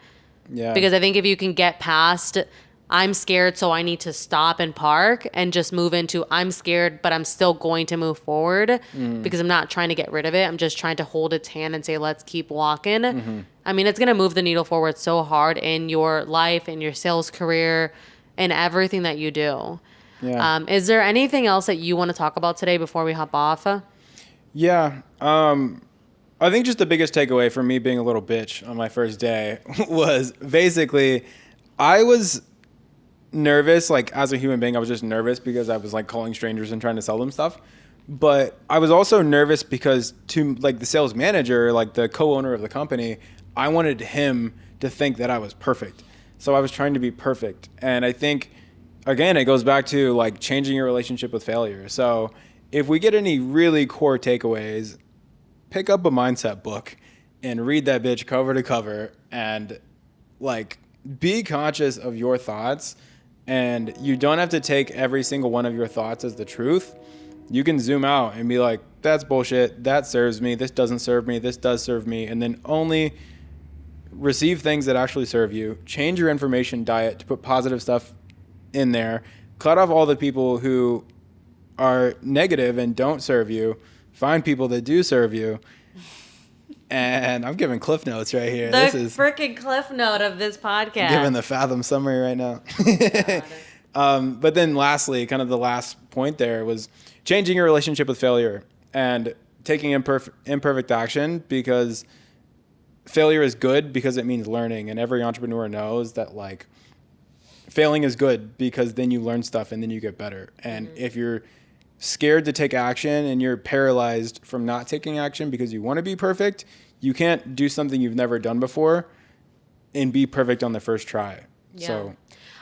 Yeah. Because I think if you can get past I'm scared, so I need to stop and park and just move into I'm scared, but I'm still going to move forward because I'm not trying to get rid of it. I'm just trying to hold its hand and say, let's keep walking. Mm-hmm. I mean, it's going to move the needle forward so hard in your life, in your sales career, and everything that you do. Yeah. Is there anything else that you want to talk about today before we hop off? Yeah. I think just the biggest takeaway from me being a little bitch on my first day was basically I was nervous, like as a human being, I was just nervous because I was like calling strangers and trying to sell them stuff. But I was also nervous because to like the sales manager, like the co-owner of the company, I wanted him to think that I was perfect. So I was trying to be perfect. And I think, again, it goes back to like changing your relationship with failure. So if we get any really core takeaways, pick up a mindset book and read that bitch cover to cover and like be conscious of your thoughts. And you don't have to take every single one of your thoughts as the truth. You can zoom out and be like, that's bullshit. That serves me. This doesn't serve me. This does serve me. And then only receive things that actually serve you. Change your information diet to put positive stuff in there. Cut off all the people who are negative and don't serve you. Find people that do serve you. And I'm giving cliff notes right here. This is freaking cliff note of this podcast. Giving the Fathom summary right now. But then lastly, kind of the last point there was changing your relationship with failure and taking imperfect action, because failure is good because it means learning. And every entrepreneur knows that like failing is good because then you learn stuff and then you get better. And if you're scared to take action and you're paralyzed from not taking action because you want to be perfect, you can't do something you've never done before and be perfect on the first try. Yeah. So,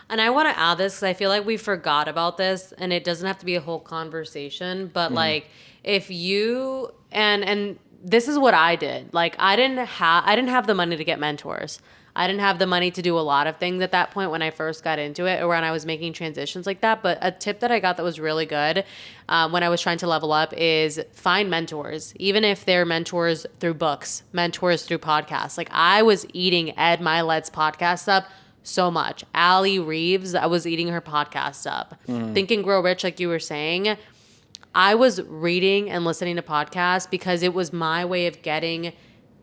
and I want to add this because I feel like we forgot about this, and it doesn't have to be a whole conversation, but like if you and this is what I did. Like I didn't have the money to get mentors. I didn't have the money to do a lot of things at that point when I first got into it or when I was making transitions like that. But a tip that I got that was really good when I was trying to level up is find mentors, even if they're mentors through books, mentors through podcasts. Like I was eating Ed Milet's podcast up so much. Allie Reeves, I was eating her podcast up. Think and Grow Rich, like you were saying. I was reading and listening to podcasts because it was my way of getting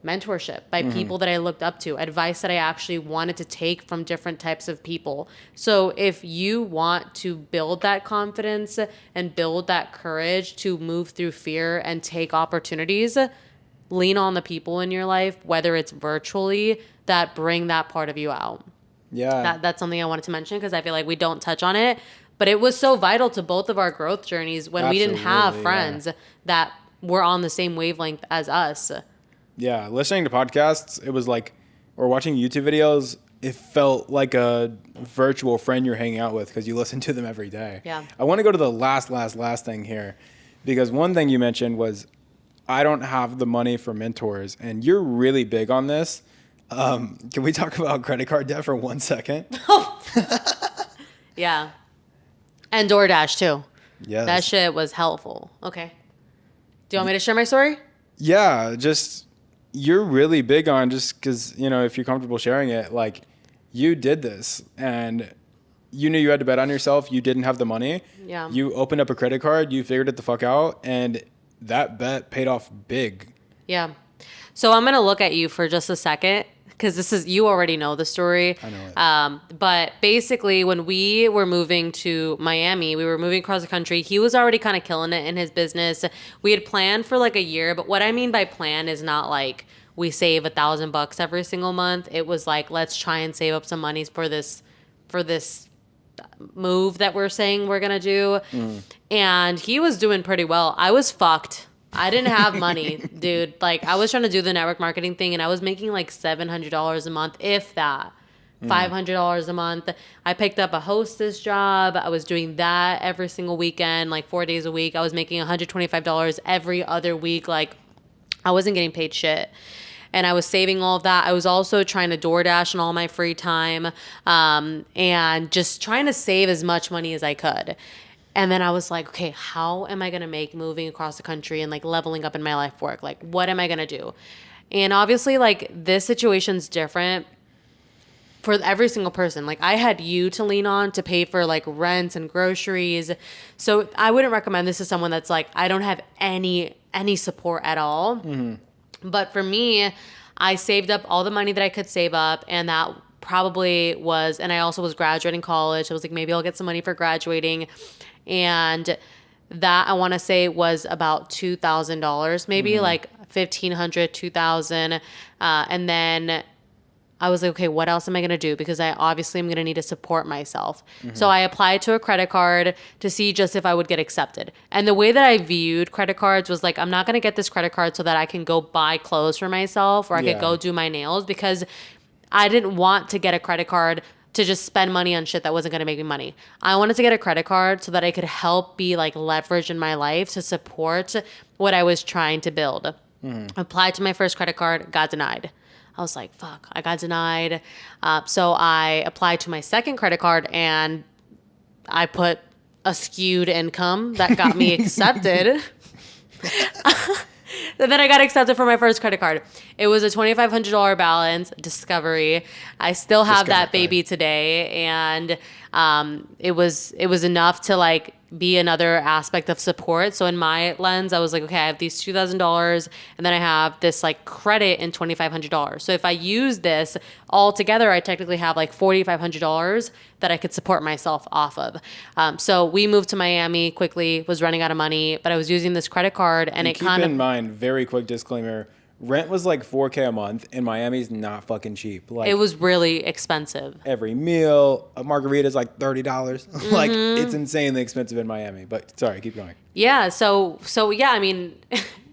mentorship by people that I looked up to, advice that I actually wanted to take from different types of people. So if you want to build that confidence and build that courage to move through fear and take opportunities, lean on the people in your life, whether it's virtually, that bring that part of you out. Yeah. That's something I wanted to mention because I feel like we don't touch on it. But it was so vital to both of our growth journeys when we didn't have Absolutely, friends that were on the same wavelength as us. Yeah. Listening to podcasts, it was like, or watching YouTube videos, it felt like a virtual friend you're hanging out with because you listen to them every day. Yeah. I want to go to the last thing here, because one thing you mentioned was, I don't have the money for mentors, and you're really big on this. Can we talk about credit card debt for 1 second? Yeah. And DoorDash too. Yes. That shit was helpful. Okay. Do you want me to share my story? Yeah, just, you're really big on, just because, if you're comfortable sharing it, like, you did this and you knew you had to bet on yourself. You didn't have the money. Yeah. You opened up a credit card, you figured it the fuck out, and that bet paid off big. Yeah. So I'm going to look at you for just a second because you already know the story. I know it. But basically, when we were moving to Miami, we were moving across the country. He was already kind of killing it in his business. We had planned for like a year, but what I mean by plan is not like we save $1,000 every single month. It was like, let's try and save up some money for this move that we're saying we're going to do. And he was doing pretty well. I was fucked. I didn't have money, dude. Like, I was trying to do the network marketing thing, and I was making like $700 a month, if that. $500 a month. I picked up a hostess job. I was doing that every single weekend, like 4 days a week. I was making $125 every other week. Like, I wasn't getting paid shit. And I was saving all of that. I was also trying to DoorDash in all my free time, and just trying to save as much money as I could. And then I was like, okay, how am I going to make moving across the country and like leveling up in my life work? Like, what am I going to do? And obviously, like, this situation's different for every single person. Like, I had you to lean on to pay for like rent and groceries. So I wouldn't recommend this to someone that's like, I don't have any support at all. Mm-hmm. But for me, I saved up all the money that I could save up, and that probably was, and I also was graduating college. I was like, maybe I'll get some money for graduating. And that, I want to say, was about $2,000, maybe like $1,500, $2,000. And then I was like, okay, what else am I going to do? Because I obviously am going to need to support myself. So I applied to a credit card to see just if I would get accepted. And the way that I viewed credit cards was like, I'm not going to get this credit card so that I can go buy clothes for myself, or I could go do my nails, because I didn't want to get a credit card to just spend money on shit that wasn't going to make me money. I wanted to get a credit card so that I could help be like leverage in my life to support what I was trying to build. Applied to my first credit card, got denied. I was like, fuck, I got denied. So I applied to my second credit card, and I put a skewed income that got me accepted. And then I got accepted for my first credit card. It was a $2,500 balance, Discovery. I still have that baby today, and it was enough to like be another aspect of support. So in my lens, I was like, okay, I have these $2,000, and then I have this like credit in $2,500. So if I use this all together, I technically have like $4,500 that I could support myself off of. So we moved to Miami quickly, was running out of money, but I was using this credit card, and it kind of... Keep in mind, very quick disclaimer, rent was like $4,000 a month, and Miami's not fucking cheap. Like, it was really expensive. Every meal, a margarita is like $30. Like, it's insanely expensive in Miami. But sorry, keep going. Yeah. So yeah, I mean,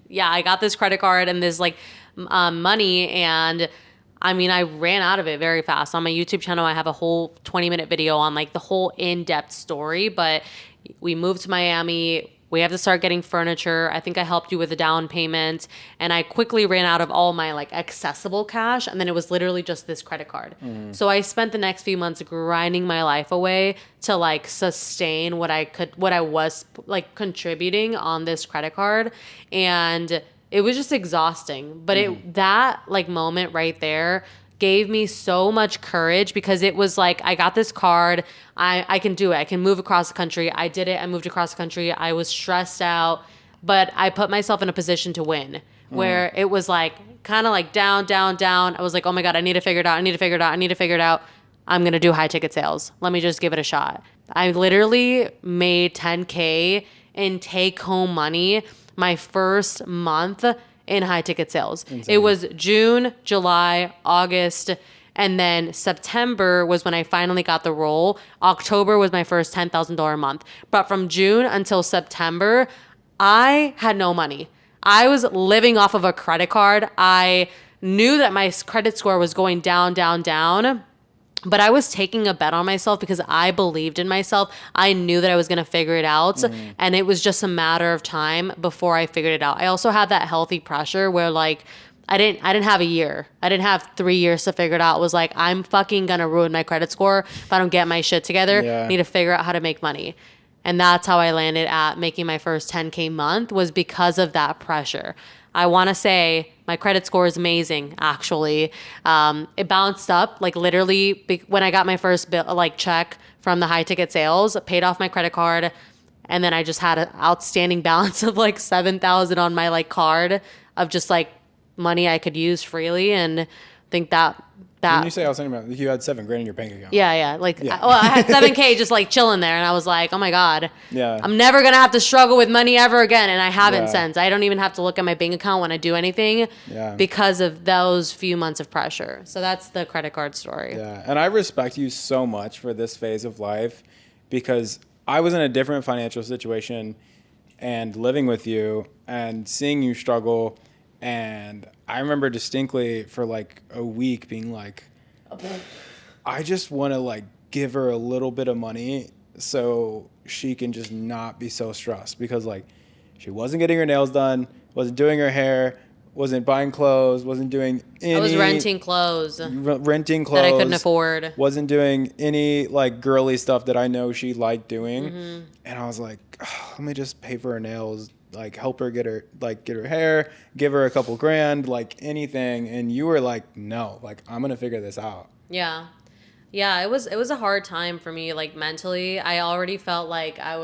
yeah, I got this credit card and this like money, and I mean, I ran out of it very fast. On my YouTube channel, I have a whole 20-minute video on like the whole in-depth story, but we moved to Miami. We have to start getting furniture. I think I helped you with a down payment, and I quickly ran out of all my like accessible cash, and then it was literally just this credit card. So I spent the next few months grinding my life away to like sustain what I was like contributing on this credit card, and it was just exhausting. But that like moment right there gave me so much courage, because it was like, I got this card. I can do it. I can move across the country. I did it. I moved across the country. I was stressed out, but I put myself in a position to win, where it was like kind of like down, down, down. I was like, oh my God, I need to figure it out. I need to figure it out. I need to figure it out. I'm going to do high ticket sales. Let me just give it a shot. I literally made $10K in take home money my first month in high ticket sales. Insane. It was June, July, August, And then September was when I finally got the role. October was my first $10,000 a month. But from June until September, I had no money. I was living off of a credit card. I knew that my credit score was going down, down, down. But I was taking a bet on myself because I believed in myself. I knew that I was going to figure it out. And it was just a matter of time before I figured it out. I also had that healthy pressure where like, I didn't have a year. I didn't have 3 years to figure it out. It was like, I'm fucking going to ruin my credit score if I don't get my shit together. Yeah. I need to figure out how to make money. And that's how I landed at making my first 10K month, was because of that pressure. I want to say my credit score is amazing, actually. It bounced up, like literally when I got my first bill, like check from the high ticket sales, paid off my credit card. And then I just had an outstanding balance of like 7,000 on my like card of just like money I could use freely. And I think that When you say I was thinking about, you had $7,000 in your bank account. yeah. Like, yeah. I had 7K just like chilling there. And I was like, oh my God, Yeah. I'm never going to have to struggle with money ever again. And I haven't Yeah. since. I don't even have to look at my bank account when I do anything because of those few months of pressure. So that's the credit card story. Yeah. And I respect you so much for this phase of life, because I was in a different financial situation and living with you and seeing you struggle. And I remember distinctly for like a week being like, I just want to like give her a little bit of money so she can just not be so stressed, because like she wasn't getting her nails done, wasn't doing her hair, wasn't buying clothes, wasn't doing any. I was renting clothes Renting clothes that I couldn't afford. Wasn't doing any like girly stuff that I know she liked doing. And I was like, let me just pay for her nails, like help her get her hair, give her a couple grand, like anything. And you were like, no, like I'm gonna figure this out. Yeah, it was a hard time for me, like mentally. I already felt like I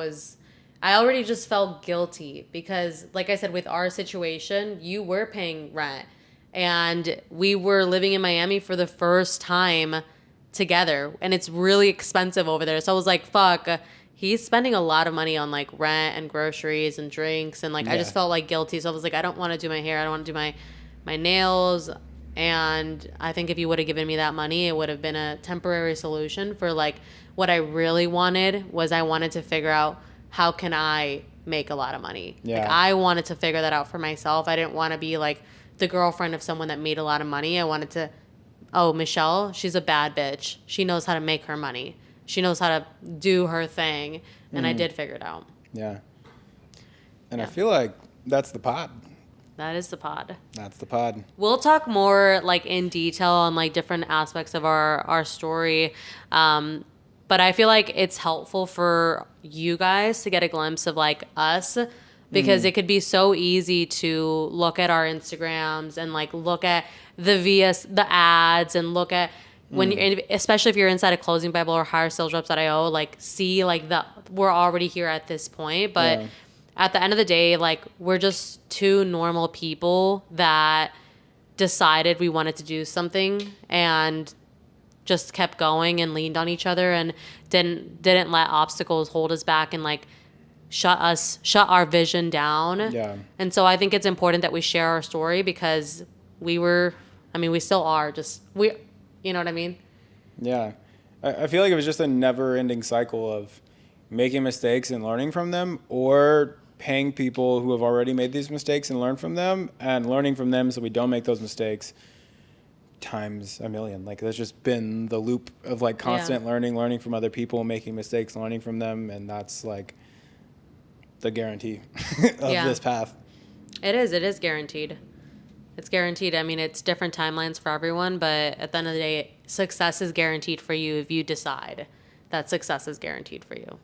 already just felt guilty because, like I said, with our situation, you were paying rent and we were living in Miami for the first time together, and it's really expensive over there. So I was like, fuck, he's spending a lot of money on like rent and groceries and drinks, and like I just felt like guilty. So I was like, I don't want to do my hair, I don't want to do my nails. And I think if you would have given me that money, it would have been a temporary solution for like what I really wanted. Was I wanted to figure out how can I make a lot of money. Yeah. Like I wanted to figure that out for myself. I didn't want to be like the girlfriend of someone that made a lot of money. I wanted to, oh, Michelle, she's a bad bitch. She knows how to make her money. She knows how to do her thing. And I did figure it out. Yeah. And I feel like that's the pod. That is the pod. That's the pod. We'll talk more like in detail on like different aspects of our story. But I feel like it's helpful for you guys to get a glimpse of like us, because it could be so easy to look at our Instagrams and like look at the ads and look at when you're, especially if you're inside a Closing Bible or highersalesreps.io, like see like we're already here at this point. But at the end of the day, like we're just two normal people that decided we wanted to do something and just kept going and leaned on each other and didn't let obstacles hold us back and like shut our vision down. Yeah. And so I think it's important that we share our story, because we still are, you know what I mean? Yeah. I feel like it was just a never-ending cycle of making mistakes and learning from them, or paying people who have already made these mistakes and learn from them, and learning from them so we don't make those mistakes times a million. Like there's just been the loop of like constant learning from other people, making mistakes, learning from them, and that's like the guarantee of this path. It is guaranteed. It's guaranteed. I mean, it's different timelines for everyone, but at the end of the day, success is guaranteed for you if you decide that success is guaranteed for you.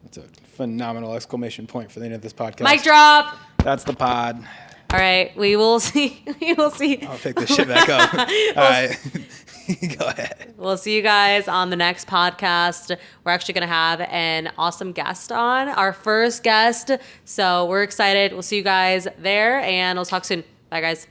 That's a phenomenal exclamation point for the end of this podcast. Mic drop. That's the pod. All right, we will see. I'll pick this shit back up. All right. Go ahead. We'll see you guys on the next podcast. We're actually going to have an awesome guest on, our first guest. So we're excited. We'll see you guys there, and we'll talk soon. Bye, guys.